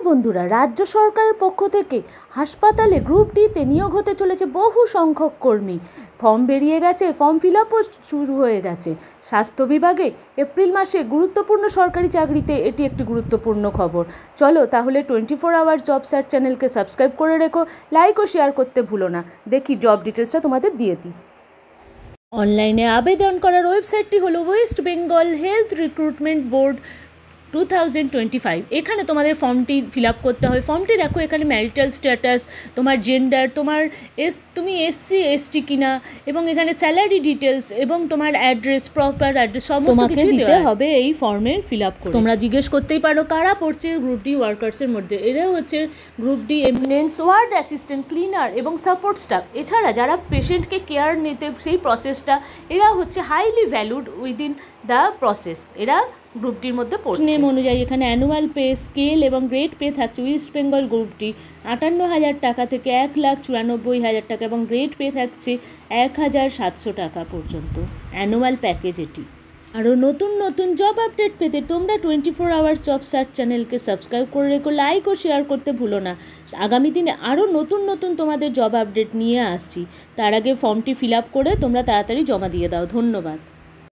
বন্ধুরা, রাজ্য সরকারের পক্ষ থেকে হাসপাতালে গ্রুপ ডিতে নিয়োগ হতে চলেছে বহু সংখ্যক কর্মী। ফর্ম বেরিয়ে গেছে, ফর্ম ফিল আপও শুরু হয়ে গেছে। স্বাস্থ্য বিভাগে এপ্রিল মাসে গুরুত্বপূর্ণ সরকারি চাকরিতে এটি একটি গুরুত্বপূর্ণ খবর। চলো তাহলে 24 আওয়ার্স জব সার্চ চ্যানেলকে সাবস্ক্রাইব করে রেখো, লাইক ও শেয়ার করতে ভুলো না। দেখি জব ডিটেলসটা তোমাদের দিয়ে দিই। অনলাইনে আবেদন করার ওয়েবসাইটটি হলো West Bengal health recruitment board 2025। এখানে তোমাদের ফর্মটি ফিল আপ করতে হবে। ফর্মটি দেখো, এখানে ম্যারিটাল স্ট্যাটাস, তোমার জেন্ডার, তুমি এসসি এসটি কিনা, এবং এখানে স্যালারি ডিটেলস এবং তোমার অ্যাড্রেস, প্রপার অ্যাড্রেস সমস্ত কিছু দিতে হবে এই ফর্মের ফিল আপ করে। তোমরা জিজ্ঞেস করতেই পারো কারা পড়ছে গ্রুপ ডি ওয়ার্কার্সের মধ্যে। এরা হচ্ছে গ্রুপ ডি এমনেন্স, ওয়ার্ড অ্যাসিস্ট্যান্ট, ক্লিনার এবং সাপোর্ট স্টাফ। এছাড়া যারা পেশেন্টকে কেয়ার নিতে সেই প্রসেসটা, এরা হচ্ছে highly valued within the process. এরা গ্রুপ ডির মধ্যে পড়ছে। নেম অনুযায়ী এখানে অ্যানুয়াল পে স্কেল এবং গ্রেড পে থাকছে। ওয়েস্ট বেঙ্গল গ্রুপ ডি 58,000 টাকা থেকে 1,94,000 টাকা এবং গ্রেড পে থাকছে 1,700 টাকা পর্যন্ত অ্যানুয়াল প্যাকেজ এটি। আরও নতুন নতুন জব আপডেট পেতে তোমরা 24 আওয়ার্স জব সার্চ চ্যানেলকে সাবস্ক্রাইব করে রেখো, লাইক ও শেয়ার করতে ভুলো না। আগামী দিনে আরও নতুন নতুন তোমাদের জব আপডেট নিয়ে আসছি। তার আগে ফর্মটি ফিল আপ করে তোমরা তাড়াতাড়ি জমা দিয়ে দাও। ধন্যবাদ।